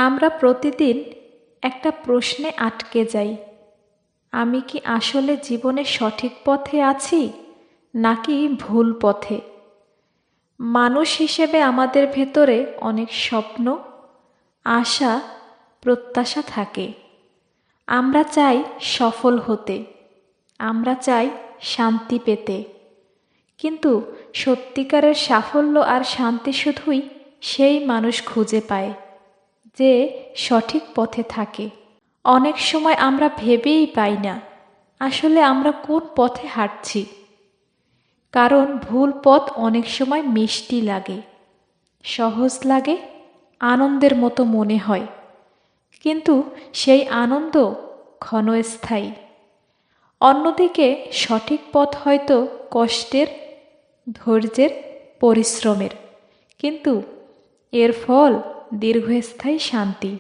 আমরা প্রতিদিন একটা প্রশ্নে আটকে যাই, আমি কি আসলে জীবনে সঠিক পথে আছি নাকি ভুল পথে? মানুষ হিসেবে আমাদের ভেতরে অনেক স্বপ্ন, আশা, প্রত্যাশা থাকে। আমরা চাই সফল হতে, আমরা চাই শান্তি পেতে। কিন্তু সত্যিকারের সাফল্য আর শান্তি শুধুই সেই মানুষ খুঁজে পায় যে সঠিক পথে থাকে। অনেক সময় আমরা ভেবেই পাই না আসলে আমরা কোন পথে হাঁটছি, কারণ ভুল পথ অনেক সময় মিষ্টি লাগে, সহজ লাগে, আনন্দের মতো মনে হয়, কিন্তু সেই আনন্দ ক্ষণস্থায়ী। অন্যদিকে সঠিক পথ হয়তো কষ্টের, ধৈর্যের, পরিশ্রমের, কিন্তু এর ফল দীর্ঘস্থায়ী শান্তি।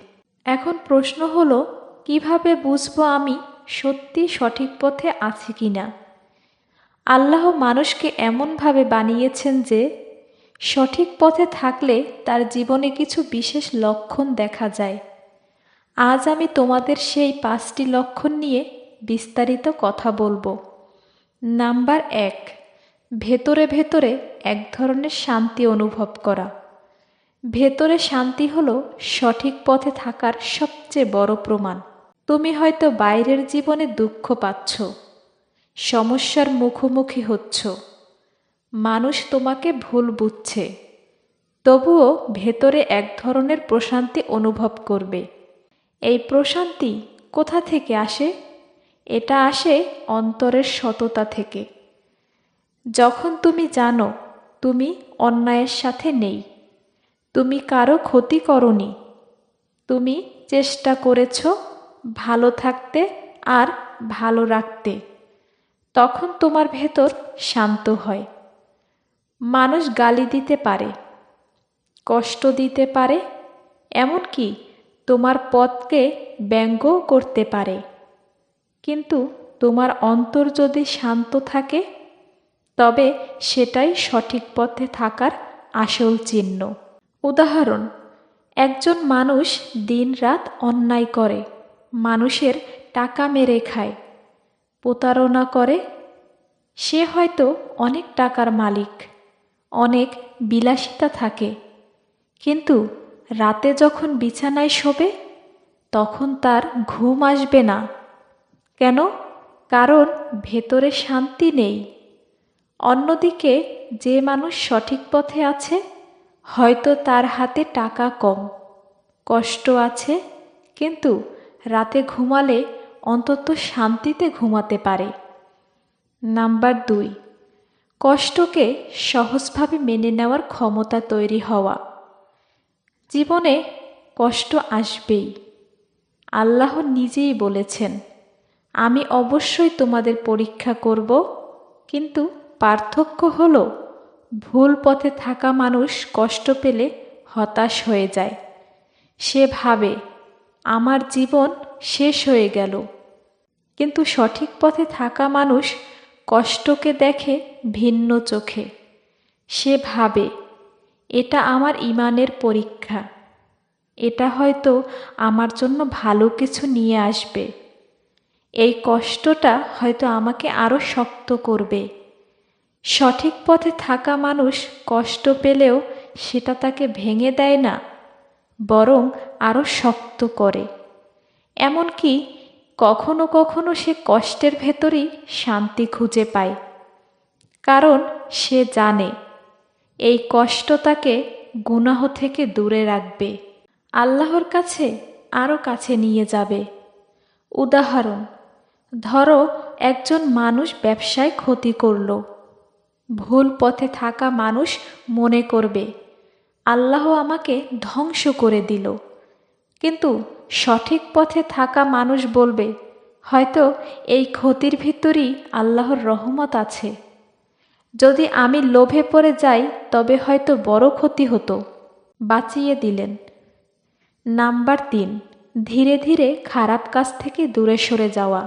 এখন প্রশ্ন হলো, কিভাবে বুঝবো আমি সত্যি সঠিক পথে আছি কিনা? আল্লাহ মানুষকে এমনভাবে বানিয়েছেন যে সঠিক পথে থাকলে তার জীবনে কিছু বিশেষ লক্ষণ দেখা যায়। আজ আমি তোমাদের সেই 5টি লক্ষণ নিয়ে বিস্তারিত কথা বলবো। নাম্বার 1, ভেতরে ভেতরে এক ধরনের শান্তি অনুভব করা। ভেতরে শান্তি হলো সঠিক পথে থাকার সবচেয়ে বড় প্রমাণ। তুমি হয়তো বাইরের জীবনে দুঃখ পাচ্ছ, সমস্যার মুখোমুখি হচ্ছ, মানুষ তোমাকে ভুল বুঝছে, তবুও ভেতরে এক ধরনের প্রশান্তি অনুভব করবে। এই প্রশান্তি কোথা থেকে আসে? এটা আসে অন্তরের সততা থেকে। যখন তুমি জানো তুমি অন্যায়ের সাথে নেই, তুমি কারো ক্ষতি করনি, তুমি চেষ্টা করেছ ভালো থাকতে আর ভালো রাখতে, তখন তোমার ভেতর শান্ত হয়। মানুষ গালি দিতে পারে, কষ্ট দিতে পারে, এমনকি তোমার পথকে ব্যঙ্গও করতে পারে, কিন্তু তোমার অন্তর যদি শান্ত থাকে তবে সেটাই সঠিক পথে থাকার আসল চিহ্ন। উদাহরণ, একজন মানুষ দিনরাত অন্যায় করে, মানুষের টাকা মেরে খায়, প্রতারণা করে। সে হয়তো অনেক টাকার মালিক, অনেক বিলাসিতা থাকে, কিন্তু রাতে যখন বিছানায় শোবে তখন তার ঘুম আসবে না। কেন? কারণ ভেতরে শান্তি নেই। অন্যদিকে যে মানুষ সঠিক পথে আছে, হয়তো তার হাতে টাকা কম, কষ্ট আছে, কিন্তু রাতে ঘুমালে অন্তত শান্তিতে ঘুমাতে পারে। নাম্বার 2, কষ্টকে সহজভাবে মেনে নেওয়ার ক্ষমতা তৈরি হওয়া। জীবনে কষ্ট আসবেই। আল্লাহ নিজেই বলেছেন, আমি অবশ্যই তোমাদের পরীক্ষা করব, কিন্তু পার্থক্য হলো ভুল পথে থাকা মানুষ কষ্ট পেলে হতাশ হয়ে যায়। সে ভাবে আমার জীবন শেষ হয়ে গেল, কিন্তু সঠিক পথে থাকা মানুষ কষ্টকে দেখে ভিন্ন চোখে। সে ভাবে এটা আমার ঈমানের পরীক্ষা, এটা হয়তো আমার জন্য ভালো কিছু নিয়ে আসবে, এই কষ্টটা হয়তো আমাকে আরো শক্ত করবে। সঠিক পথে থাকা মানুষ কষ্ট পেলেও সেটা তাকে ভেঙে দেয় না, বরং আরো শক্ত করে। এমনকি কখনো কখনো সে কষ্টের ভেতরেই শান্তি খুঁজে পায়, কারণ সে জানে এই কষ্ট তাকে গুনাহ থেকে দূরে রাখবে, আল্লাহর কাছে আরো কাছে নিয়ে যাবে। উদাহরণ, ধরো একজন মানুষ ব্যবসায় ক্ষতি করল। ভুল পথে থাকা মানুষ মনে করবে আল্লাহ আমাকে ধ্বংস করে দিল, কিন্তু সঠিক পথে থাকা মানুষ বলবে হয়তো এই ক্ষতির ভিতরেই আল্লাহর রহমত আছে। যদি আমি লোভে পড়ে যাই তবে হয়তো বড় ক্ষতি হতো, বাঁচিয়ে দিলেন। নাম্বার 3, ধীরে ধীরে খারাপ কাজ থেকে দূরে সরে যাওয়া।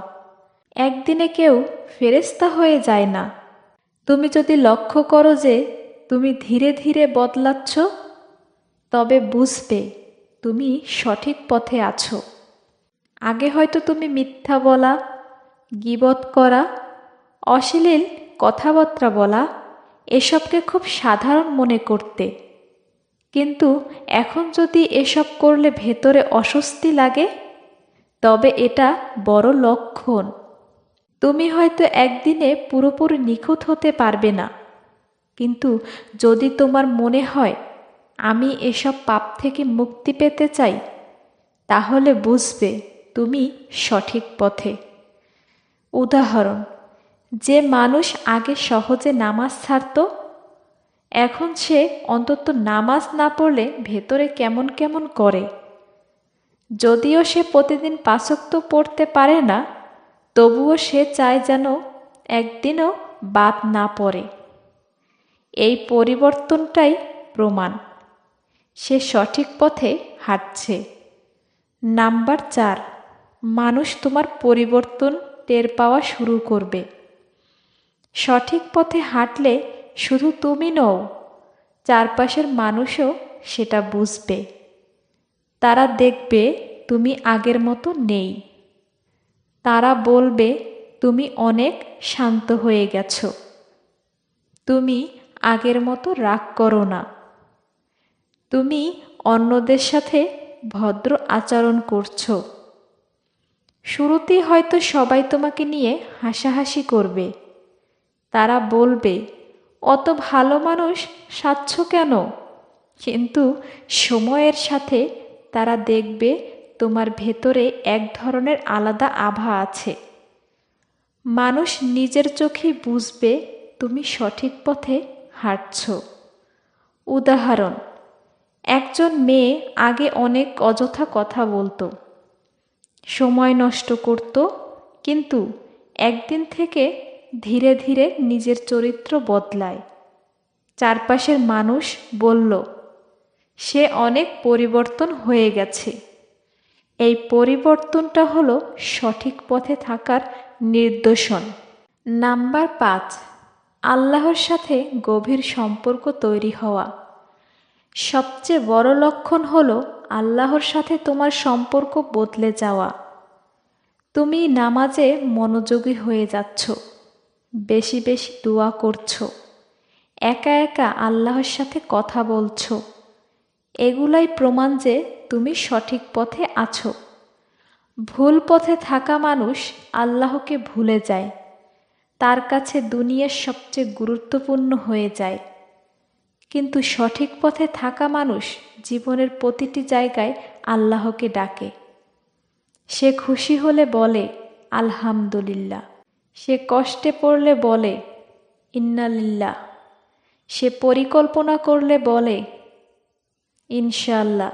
একদিনে কেউ ফেরেশতা হয়ে যায় না। তুমি যদি লক্ষ্য করো যে তুমি ধীরে ধীরে বদলাচ্ছ, তবে বুঝবে তুমি সঠিক পথে আছো। আগে হয়তো তুমি মিথ্যা বলা, গীবত করা, অশ্লীল কথাবার্তা বলা এসবকে খুব সাধারণ মনে করতে, কিন্তু এখন যদি এসব করলে ভেতরে অস্বস্তি লাগে, তবে এটা বড় লক্ষণ। তুমি হয়তো একদিনে পুরোপুরি নিখুঁত হতে পারবে না, কিন্তু যদি তোমার মনে হয় আমি এসব পাপ থেকে মুক্তি পেতে চাই, তাহলে বুঝবে তুমি সঠিক পথে। উদাহরণ, যে মানুষ আগে সহজে নামাজ ছাড়ত, এখন সে অন্তত নামাজ না পড়লে ভেতরে কেমন কেমন করে। যদিও সে প্রতিদিন ৫ ওয়াক্ত পড়তে পারে না, তবুও সে চায় যেন একদিনও বাদ না পড়ে। এই পরিবর্তনটাই প্রমাণ সে সঠিক পথে হাঁটছে। নাম্বার ৪, মানুষ তোমার পরিবর্তন টের পাওয়া শুরু করবে। সঠিক পথে হাঁটলে শুধু তুমি নও, চারপাশের মানুষও সেটা বুঝবে। তারা দেখবে তুমি আগের মতো নেই। তারা বলবে তুমি অনেক শান্ত হয়ে গেছো। তুমি আগের মতো রাগ করো না। তুমি অন্যদের সাথে ভদ্র আচরণ করছো। শুরুতেই হয়তো সবাই তোমাকে নিয়ে হাসাহাসি করবে। তারা বলবে অত ভালো মানুষ সাজছ কেন? কিন্তু সময়ের সাথে তারা দেখবে তোমার ভেতরে এক ধরনের আলাদা আভা আছে। মানুষ নিজের চোখেই বুঝবে তুমি সঠিক পথে হাঁটছ। উদাহরণ, একজন মেয়ে আগে অনেক অযথা কথা বলতো, সময় নষ্ট করত, কিন্তু একদিন থেকে ধীরে ধীরে নিজের চরিত্র বদলায়। চারপাশের মানুষ বলল সে অনেক পরিবর্তন হয়ে গেছে। এই পরিবর্তনটা হলো সঠিক পথে থাকার নিদর্শন। নাম্বার ৫, আল্লাহর সাথে গভীর সম্পর্ক তৈরি হওয়া। সবচেয়ে বড় লক্ষণ হলো আল্লাহর সাথে তোমার সম্পর্ক বদলে যাওয়া। তুমি নামাজে মনোযোগী হয়ে যাচ্ছ, বেশি বেশি দোয়া করছো, একা একা আল্লাহর সাথে কথা বলছো। এগুলাই প্রমাণ যে তুমি সঠিক পথে আছো। ভুল পথে থাকা মানুষ আল্লাহকে ভুলে যায়। তার কাছে দুনিয়ার সবচেয়ে গুরুত্বপূর্ণ হয়ে যায়। কিন্তু সঠিক পথে থাকা মানুষ জীবনের প্রতিটি জায়গায় আল্লাহকে ডাকে। সে খুশি হলে বলে আলহামদুলিল্লাহ, সে কষ্টে পড়লে বলে ইন্নালিল্লাহ, সে পরিকল্পনা করলে বলে ইনশাআল্লাহ।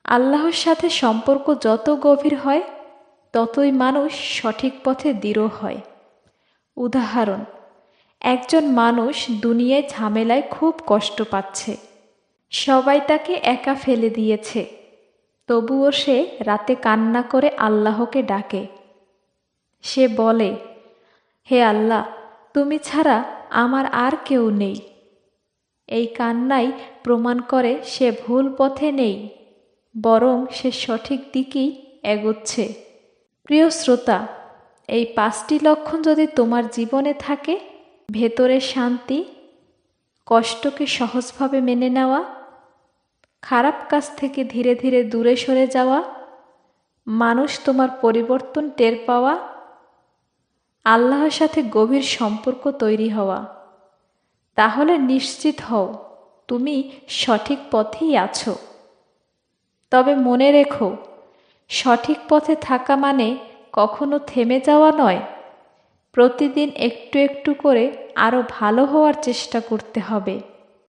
আল্লাহর সাথে সম্পর্ক যত গভীর হয়, ততই মানুষ সঠিক পথে দৃঢ় হয়। উদাহরণ, একজন মানুষ দুনিয়ায় ঝামেলায় খুব কষ্ট পাচ্ছে। সবাই তাকে একা ফেলে দিয়েছে, তবুও সে রাতে কান্না করে আল্লাহকে ডাকে। সে বলে, হে আল্লাহ, তুমি ছাড়া আমার আর কেউ নেই। এই কান্নাই প্রমাণ করে সে ভুল পথে নেই, বরং সে সঠিক দিকেই এগোচ্ছে। প্রিয় শ্রোতা, এই 5টি লক্ষণ যদি তোমার জীবনে থাকে, ভেতরে শান্তি, কষ্টকে সহজভাবে মেনে নেওয়া, খারাপ কাজ থেকে ধীরে ধীরে দূরে সরে যাওয়া, মানুষ তোমার পরিবর্তন টের পাওয়া, আল্লাহর সাথে গভীর সম্পর্ক তৈরি হওয়া, তাহলে নিশ্চিত হও তুমি সঠিক পথেই আছো। তবে মনে রেখো, সঠিক পথে থাকা মানে কখনো থেমে যাওয়া নয়। প্রতিদিন একটু একটু করে আরও ভালো হওয়ার চেষ্টা করতে হবে।